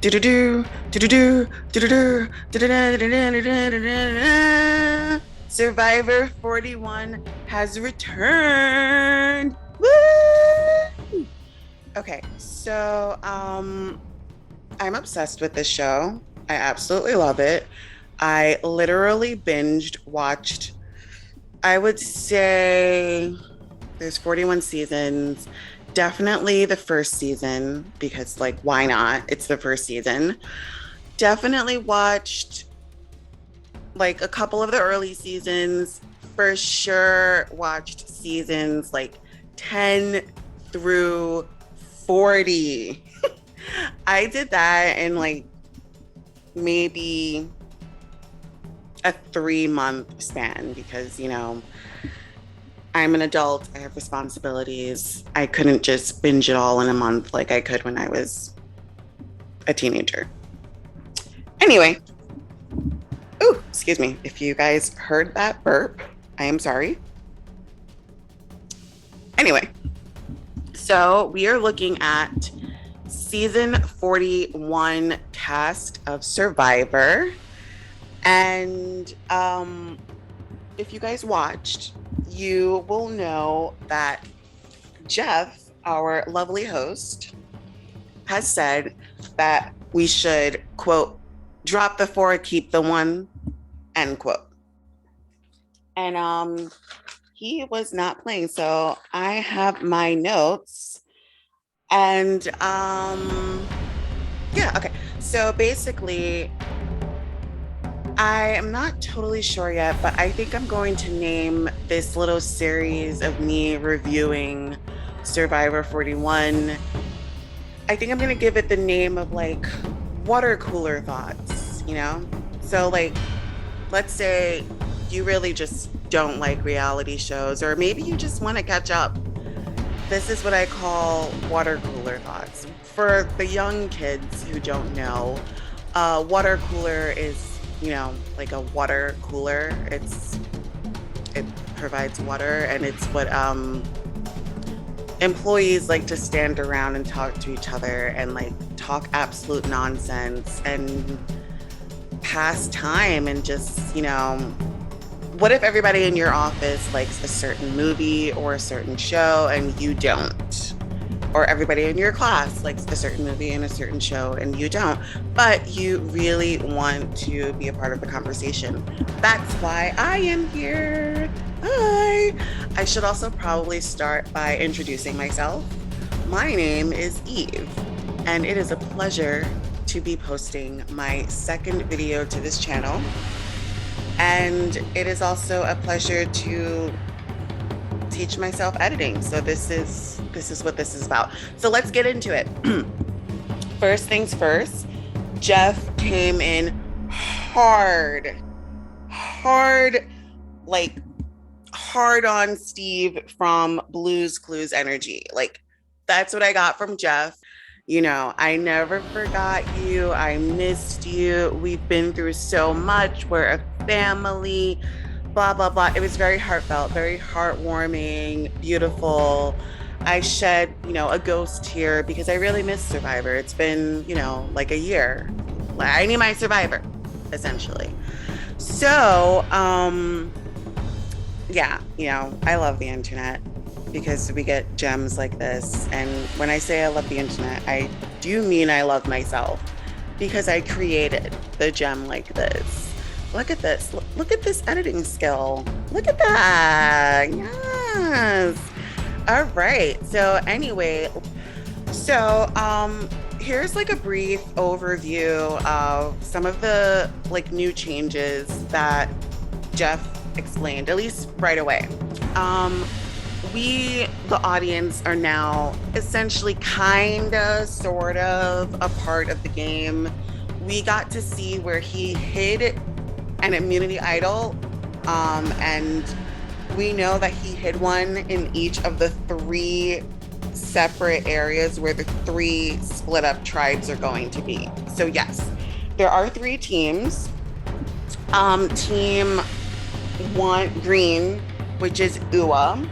Do-do-do, do-do-do, do-do-do, do-do-do. Survivor 41 has returned. Woo! Okay, so I'm obsessed with this show. I absolutely love it. I literally binged watched, I would say there's 41 seasons. Definitely the first season because like why not? It's the first season. Definitely watched like a couple of the early seasons. For sure watched seasons like 10 through 40. I did that in like maybe a 3-month span because, I'm an adult, I have responsibilities. I couldn't just binge it all in a month like I could when I was a teenager. Anyway, oh, excuse me. If you guys heard that burp, I am sorry. Anyway, so we are looking at season 41 cast of Survivor. And if you guys watched, you will know that Jeff, our lovely host, has said that we should, quote, drop the 4, keep the 1, end quote. And he was not playing. So I have my notes. And yeah, okay. So basically, I am not totally sure yet, but I think I'm going to name this little series of me reviewing Survivor 41. I think I'm going to give it the name of like water cooler thoughts, you know? So, like, let's say you really just don't like reality shows, or maybe you just want to catch up. This is what I call water cooler thoughts. For the young kids who don't know, water cooler is like a water cooler. It provides water, and it's what employees like to stand around and talk to each other and like talk absolute nonsense and pass time and just, what if everybody in your office likes a certain movie or a certain show and you don't? Or everybody in your class likes a certain movie and a certain show and you don't, but you really want to be a part of the conversation. That's why I am here. Hi. I should also probably start by introducing myself. My name is Eve, and it is a pleasure to be posting my second video to this channel. And it is also a pleasure to teach myself editing. So this is what this is about. So let's get into it. First things first, Jeff came in hard, like hard on Steve from Blue's Clues energy. Like that's what I got from Jeff. I never forgot you. I missed you. We've been through so much. We're a family. Blah, blah, blah. It was very heartfelt, very heartwarming, beautiful. I shed, a ghost tear because I really miss Survivor. It's been, like a year. I need my Survivor, essentially. So, yeah, I love the internet because we get gems like this. And when I say I love the internet, I do mean I love myself because I created the gem like this. Look at this. Look at this editing skill. Look at that. Yes. All right. So anyway, here's like a brief overview of some of the like new changes that Jeff explained, at least right away. We, the audience, are now essentially kinda, sort of a part of the game. We got to see where he hid an immunity idol, and we know that he hid one in each of the 3 separate areas where the 3 split up tribes are going to be. So yes, there are 3 teams. Team 1 green, which is Ua,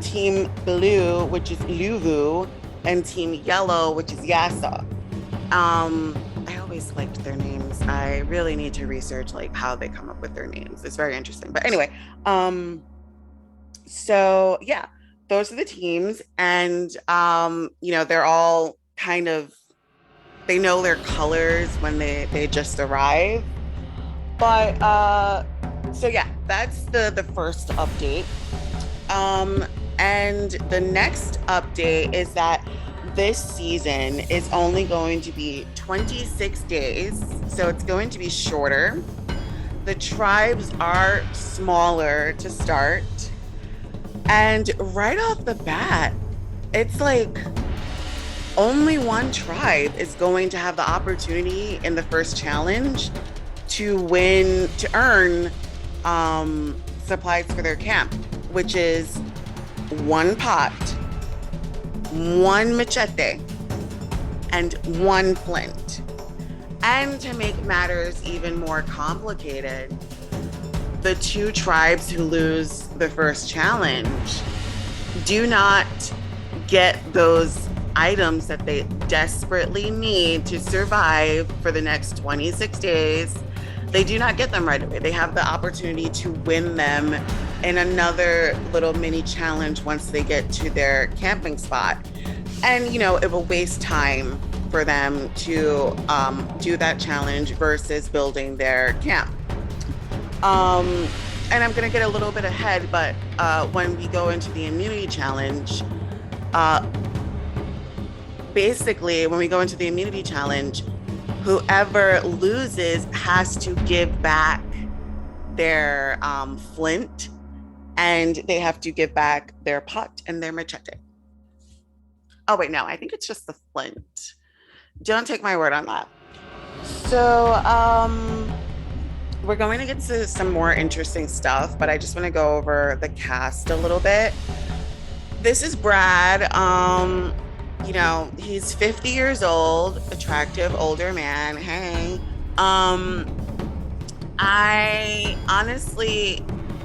team blue, which is Luvu, and team yellow, which is Yasa. I always liked their names. I really need to research like how they come up with their names. It's very interesting. But anyway, um, so yeah, those are the teams, and they're all kind of they know their colors when they just arrive. But so yeah, that's the first update. Um, and the next update is that this season is only going to be 26 days, so it's going to be shorter. The tribes are smaller to start. And right off the bat, it's like only one tribe is going to have the opportunity in the first challenge to win, to earn supplies for their camp, which is one pot, one machete, and one flint. And to make matters even more complicated, the two tribes who lose the first challenge do not get those items that they desperately need to survive for the next 26 days. They do not get them right away. They have the opportunity to win them in another little mini challenge once they get to their camping spot. And, it will waste time for them to do that challenge versus building their camp. And I'm going to get a little bit ahead, but when we go into the immunity challenge, basically, when we go into the immunity challenge, whoever loses has to give back their flint, and they have to give back their pot and their machete. Oh, wait, no, I think it's just the flint. Don't take my word on that. So, we're going to get to some more interesting stuff, but I just want to go over the cast a little bit. This is Brad. He's 50 years old, attractive older man. Hey. I honestly,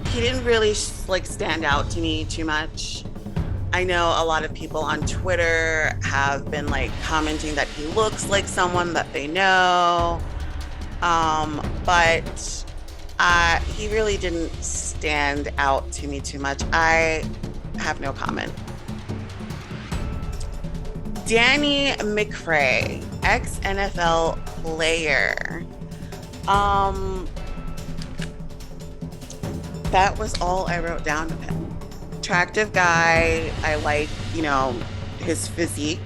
he didn't really stand out to me too much. I know a lot of people on Twitter have been commenting that he looks like someone that they know. But he really didn't stand out to me too much. I have no comment. Danny McCray, ex-NFL player. That was all I wrote down of him. Attractive guy. I like, his physique.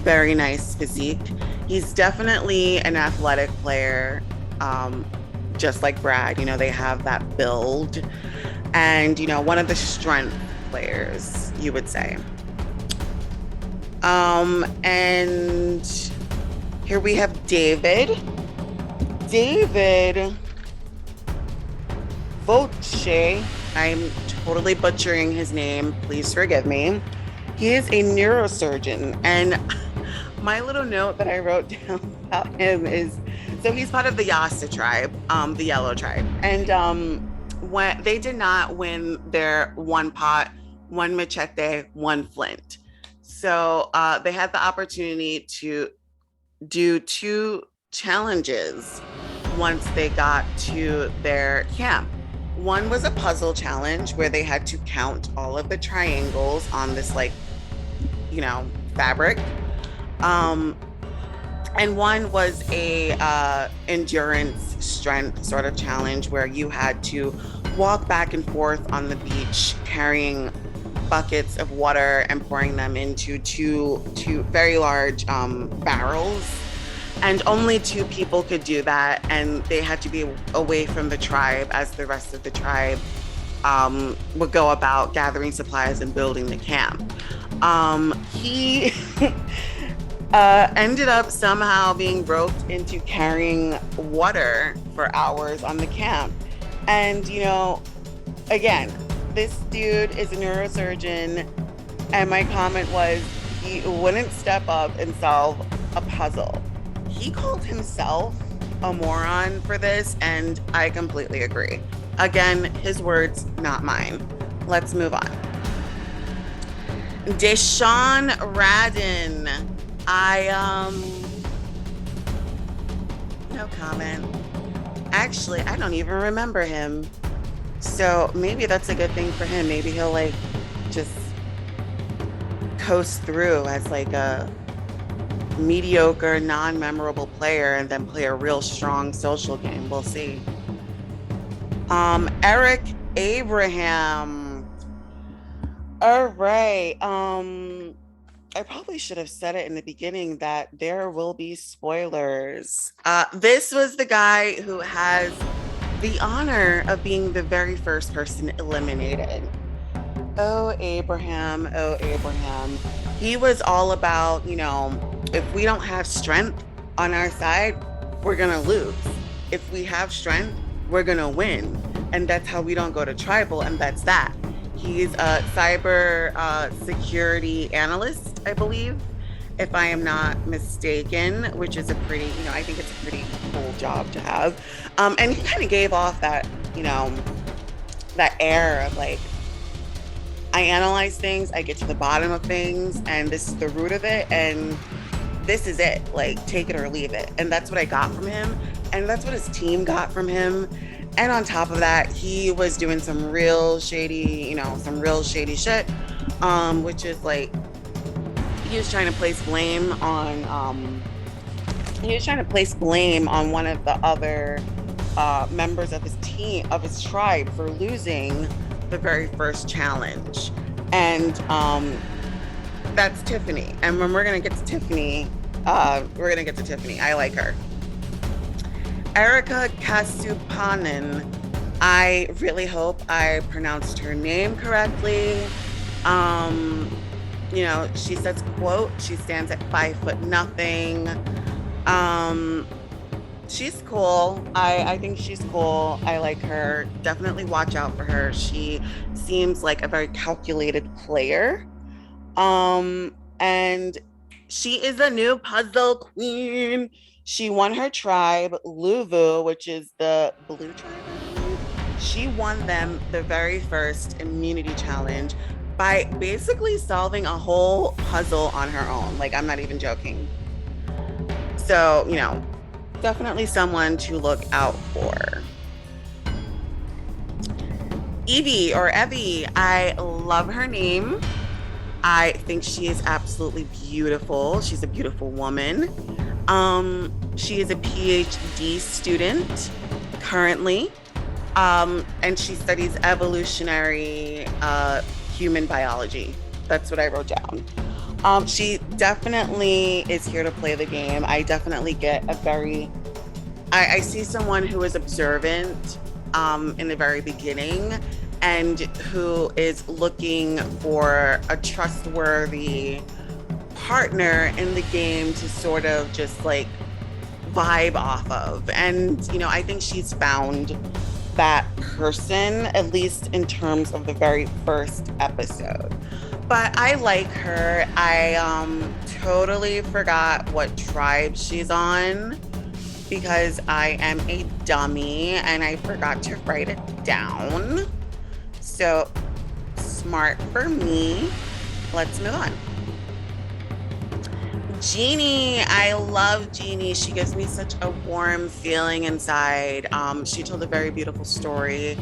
Very nice physique. He's definitely an athletic player, just like Brad. They have that build. And, one of the strength players, you would say. And here we have David. David Voce. I'm totally butchering his name. Please forgive me. He is a neurosurgeon. And my little note that I wrote down about him is, so he's part of the Yasta tribe, the yellow tribe. And when they did not win their one pot, one machete, one flint. So they had the opportunity to do two challenges once they got to their camp. One was a puzzle challenge where they had to count all of the triangles on this fabric. And one was a endurance strength sort of challenge where you had to walk back and forth on the beach carrying buckets of water and pouring them into two very large barrels. And only two people could do that, and they had to be away from the tribe as the rest of the tribe would go about gathering supplies and building the camp. He ended up somehow being roped into carrying water for hours on the camp. And, again, this dude is a neurosurgeon, and my comment was he wouldn't step up and solve a puzzle. He called himself a moron for this, and I completely agree. Again, his words, not mine. Let's move on. Deshawn Radden. No comment. Actually, I don't even remember him. So maybe that's a good thing for him. Maybe he'll like just coast through as like a mediocre, non-memorable player and then play a real strong social game. We'll see. Eric Abraham. All right. I probably should have said it in the beginning that there will be spoilers. This was the guy who has the honor of being the very first person eliminated. Oh, Abraham. Oh, Abraham. He was all about, if we don't have strength on our side, we're going to lose. If we have strength, we're going to win. And that's how we don't go to tribal. And that's that. He's a cyber security analyst, I believe, if I am not mistaken, which is a pretty, I think it's a pretty cool job to have. And he kind of gave off that, that air of like, I analyze things, I get to the bottom of things, and this is the root of it, and this is it. Like, take it or leave it. And that's what I got from him, and that's what his team got from him. And on top of that, he was doing some real shady, shit, which is like, he was trying to place blame on one of the other members of his team, of his tribe, for losing the very first challenge. And that's Tiffany. And when we're gonna get to Tiffany, I like her. Erica Kasupanen. I really hope I pronounced her name correctly. She says, quote, she stands at 5'0". She's cool. I think she's cool. I like her. Definitely watch out for her. She seems like a very calculated player. And she is a new puzzle queen. She won her tribe, Luvu, which is the blue tribe. She won them the very first immunity challenge by basically solving a whole puzzle on her own. Like, I'm not even joking. So, definitely someone to look out for. Evie or Evie, I love her name. I think she is absolutely beautiful. She's a beautiful woman. She is a PhD student currently, and she studies evolutionary human biology. That's what I wrote down. She definitely is here to play the game. I definitely get I see someone who is observant in the very beginning and who is looking for a trustworthy partner in the game to sort of just like vibe off of. And, I think she's found that person, at least in terms of the very first episode. But I like her. I totally forgot what tribe she's on because I am a dummy and I forgot to write it down. So smart for me. Let's move on. Jeannie, I love Jeannie. She gives me such a warm feeling inside. She told a very beautiful story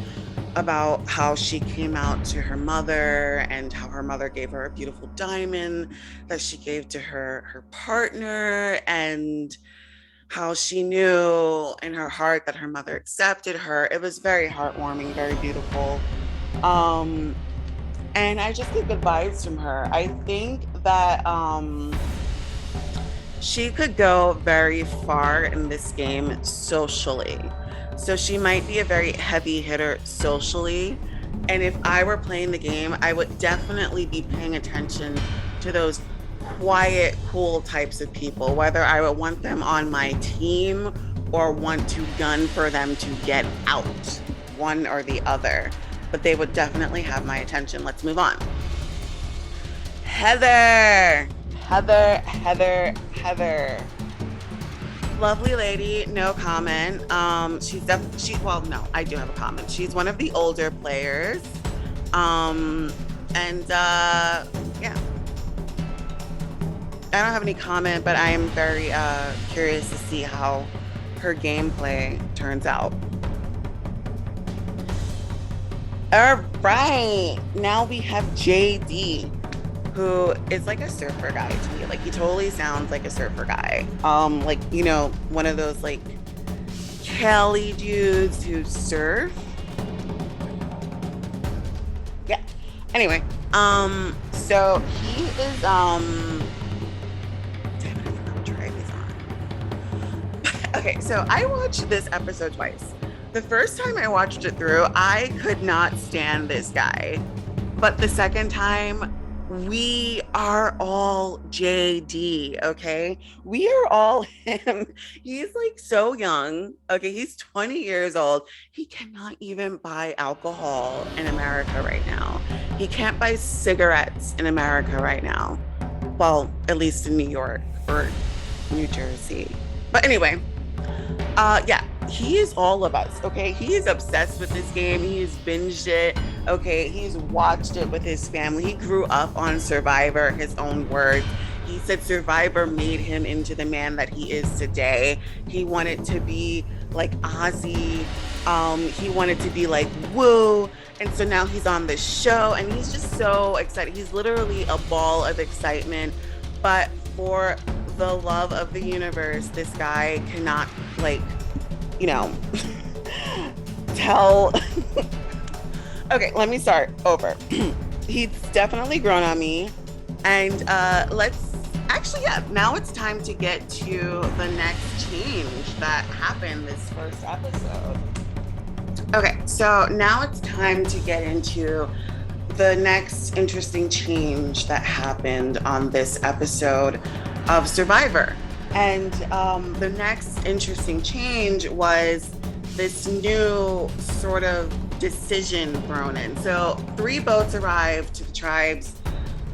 about how she came out to her mother and how her mother gave her a beautiful diamond that she gave to her partner, and how she knew in her heart that her mother accepted her. It was very heartwarming, very beautiful. And I just get good vibes from her. I think that she could go very far in this game socially. So she might be a very heavy hitter socially. And if I were playing the game, I would definitely be paying attention to those quiet, cool types of people, whether I would want them on my team or want to gun for them to get out, one or the other. But they would definitely have my attention. Let's move on. Heather. Lovely lady, no comment. No, I do have a comment. She's one of the older players. Yeah. I don't have any comment, but I am very curious to see how her gameplay turns out. All right, now we have JD, who is like a surfer guy to me. Like he totally sounds like a surfer guy. Like, you know, one of those like Cali dudes who surf. Yeah. Anyway, so he is damn it, I forgot what tribe he's on. Okay, so I watched this episode twice. The first time I watched it through, I could not stand this guy. But the second time, we are all JD, okay? We are all him. He's like so young. Okay, he's 20 years old. He cannot even buy alcohol in America right now. He can't buy cigarettes in America right now. Well, at least in New York or New Jersey. But anyway, yeah, he is all of us, okay? He is obsessed with this game. He's binged it, okay? He's watched it with his family. He grew up on Survivor, his own words. He said Survivor made him into the man that he is today. He wanted to be like Ozzy. He wanted to be like Woo. And so now he's on this show and he's just so excited. He's literally a ball of excitement. But for the love of the universe, this guy cannot, like, you know, tell. Okay, let me start over. He's definitely grown on me. And yeah, now it's time to get to the next change that happened this first episode. Okay, so now it's time to get into the next interesting change that happened on this episode of Survivor. And the next interesting change was this new sort of decision thrown in. So 3 boats arrived to the tribes.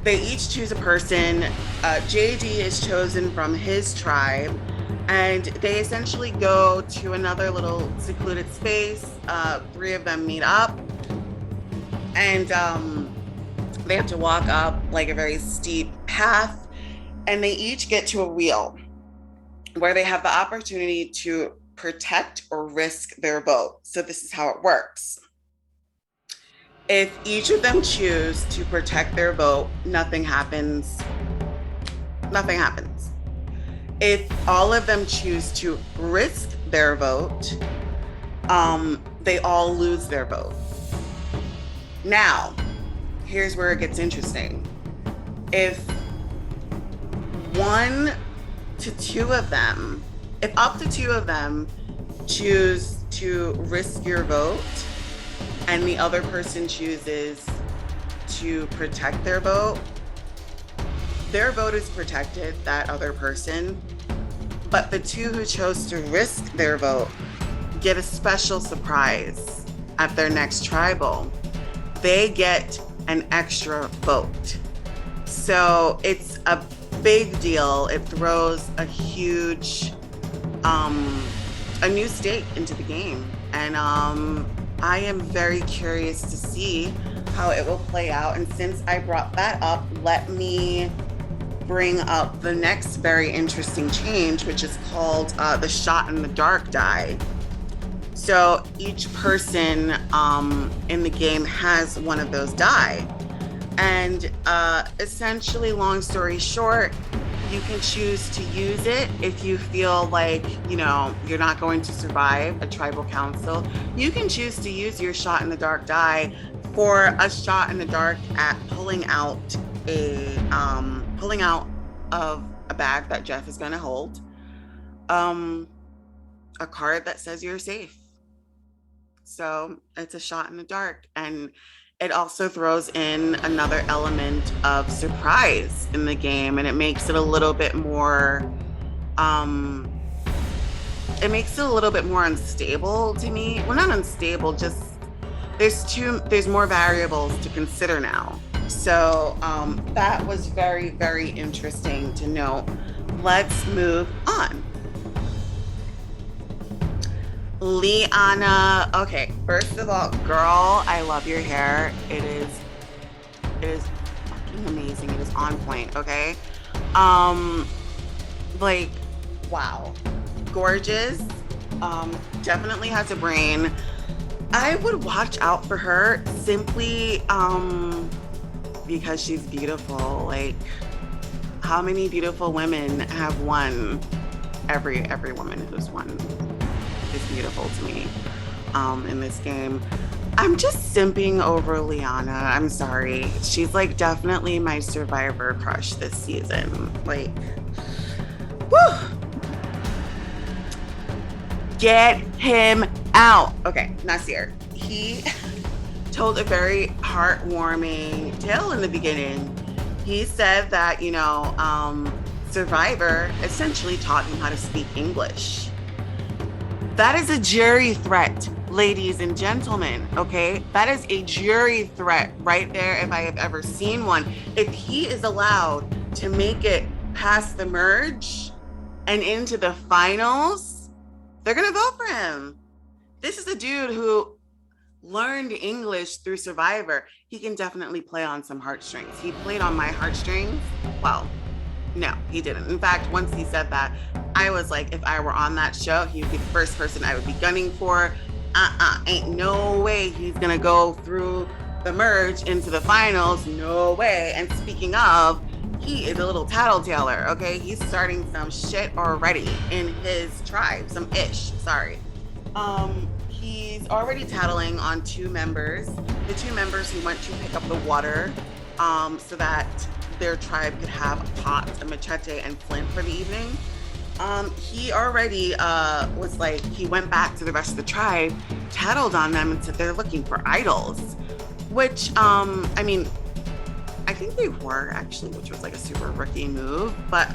They each choose a person. JD is chosen from his tribe, and they essentially go to another little secluded space. 3 of them meet up, and they have to walk up like a very steep path, and they each get to a wheel where they have the opportunity to protect or risk their boat. So this is how it works. If each of them choose to protect their boat, nothing happens. Nothing happens. If all of them choose to risk their vote, they all lose their vote. Now, here's where it gets interesting. If up to two of them choose to risk your vote and the other person chooses to protect their vote is protected, that other person. But the 2 who chose to risk their vote get a special surprise at their next tribal. They get an extra vote. So it's a big deal. It throws a huge, a new stake into the game. And I am very curious to see how it will play out. And since I brought that up, let me bring up the next very interesting change, which is called the shot in the dark die. So each person in the game has one of those die. And essentially, long story short, you can choose to use it if you feel like, you know, you're not going to survive a tribal council. You can choose to use your shot in the dark die for a shot in the dark at pulling out of a bag that Jeff is going to hold, a card that says you're safe. So it's a shot in the dark. And it also throws in another element of surprise in the game, and it makes it a little bit more unstable to me. Well, not unstable, just there's more variables to consider now. So that was very, very interesting to note. Let's move on. Liana, okay, first of all, girl, I love your hair. It is fucking amazing. It is on point, okay? Like, wow. Gorgeous. Definitely has a brain. I would watch out for her simply because she's beautiful. Like, how many beautiful women have won? Every woman who's won is beautiful to me in this game. I'm just simping over Liana. I'm sorry. She's like definitely my survivor crush this season. Like, whew. Get him out. Okay, Nasir. He told a very heartwarming tale in the beginning. He said that, Survivor essentially taught him how to speak English. That is a jury threat, ladies and gentlemen, okay? That is a jury threat right there if I have ever seen one. If he is allowed to make it past the merge and into the finals, they're gonna vote for him. This is a dude who learned English through Survivor. He can definitely play on some heartstrings. He played on my heartstrings. Well, no, he didn't. In fact, once he said that, I was like, if I were on that show, he would be the first person I would be gunning for. Ain't no way he's gonna go through the merge into the finals. No way. And speaking of, he is a little tattletaler, okay? He's starting some shit already in his tribe, some ish, sorry. He's already tattling on two members, the two members who went to pick up the water so that their tribe could have a pot, a machete, and flint for the evening. He already was like, he went back to the rest of the tribe, tattled on them and said they're looking for idols, which, I think they were actually, which was like a super rookie move. But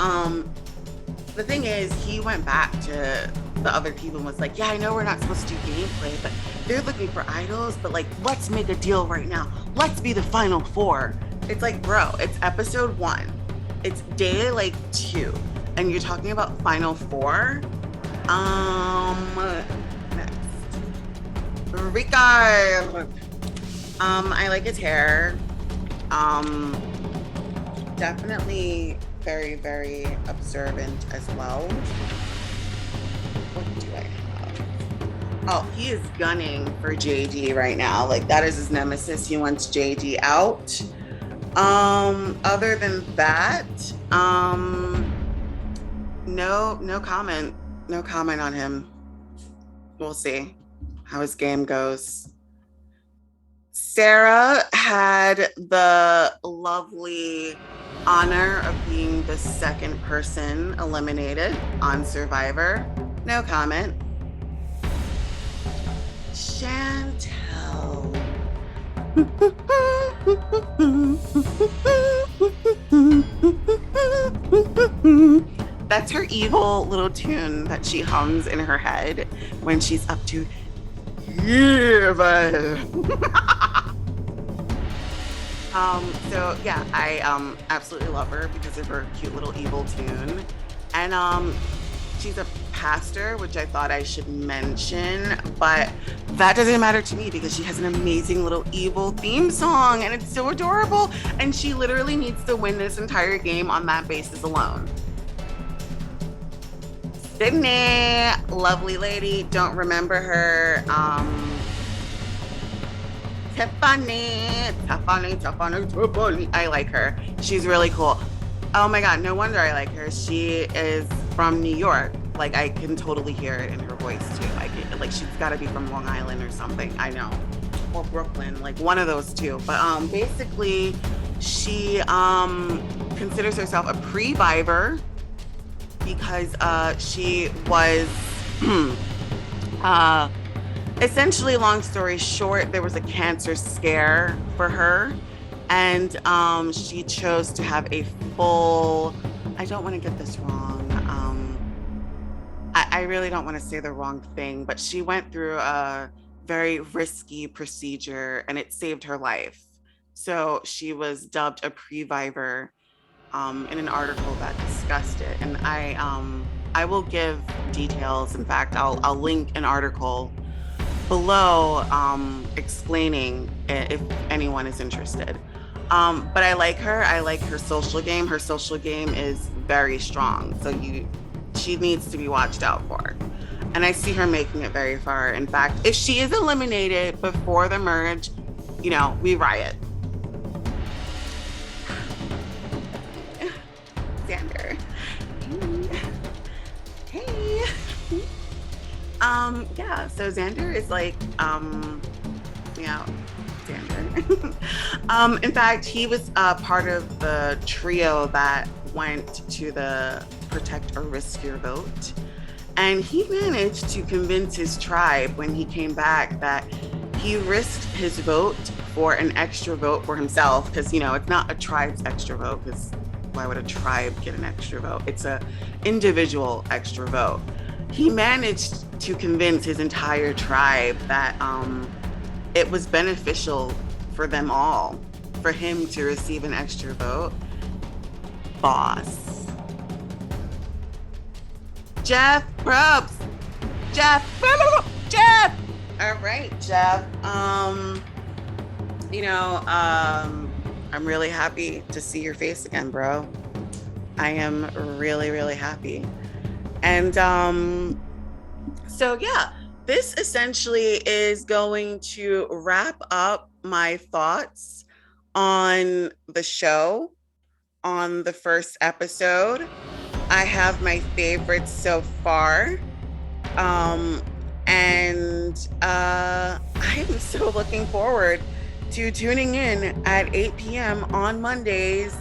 the thing is, he went back to the other people and was like, yeah, I know we're not supposed to do gameplay, but they're looking for idols, but like, let's make a deal right now. Let's be the final four. It's like, bro, it's episode 1. It's day like 2. And you're talking about final 4? Next. Ricard. I like his hair. Definitely very, very observant as well. What do I have? Oh, he is gunning for JD right now. Like, that is his nemesis. He wants JD out. Other than that, no comment. No comment on him. We'll see how his game goes. Sarah had the lovely honor of being the second person eliminated on Survivor. No comment. Chantel. That's her evil little tune that she hums in her head when she's up to yeah, so yeah, I absolutely love her because of her cute little evil tune. And she's a pastor, which I thought I should mention, but that doesn't matter to me because she has an amazing little evil theme song and it's so adorable. And she literally needs to win this entire game on that basis alone. Sydney, lovely lady, don't remember her. Tiffany. I like her. She's really cool. Oh my God, no wonder I like her. She is from New York. Like, I can totally hear it in her voice too. Like she's gotta be from Long Island or something, I know. Or Brooklyn, like one of those two. But basically, she considers herself a pre-vivor because she was essentially, long story short, there was a cancer scare for her, and she chose to have a full, I don't want to get this wrong, I really don't want to say the wrong thing, but she went through a very risky procedure and it saved her life. So she was dubbed a pre-vivor in an article that discussed it. And I will give details. In fact, I'll link an article below explaining it if anyone is interested. But I like her. I like her social game. Her social game is very strong. So she needs to be watched out for. And I see her making it very far. In fact, if she is eliminated before the merge, you know, we riot. Xander. Hey. Yeah, so Xander is like, yeah, Xander. In fact, he was part of the trio that went to the Protect or Risk Your Vote. And he managed to convince his tribe when he came back that he risked his vote for an extra vote for himself. Because, you know, it's not a tribe's extra vote, because why would a tribe get an extra vote? It's a individual extra vote. He managed to convince his entire tribe that it was beneficial for them all, for him to receive an extra vote. Boss. Jeff Probst. Jeff. All right, Jeff. You know, I'm really happy to see your face again, bro. I am really, really happy. And so yeah, this essentially is going to wrap up my thoughts on the show, on the first episode. I have my favorites so far. And I am so looking forward to tuning in at 8 p.m. on Mondays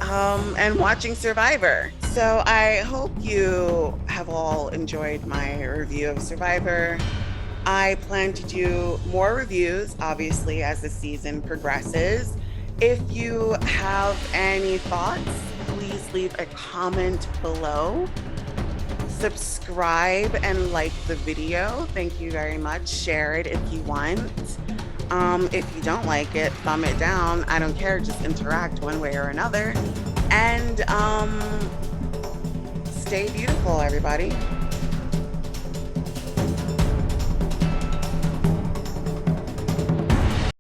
and watching Survivor. So I hope you have all enjoyed my review of Survivor. I plan to do more reviews, obviously, as the season progresses. If you have any thoughts, please leave a comment below. Subscribe and like the video. Thank you very much. Share it if you want. If you don't like it, thumb it down. I don't care. Just interact one way or another. And stay beautiful, everybody.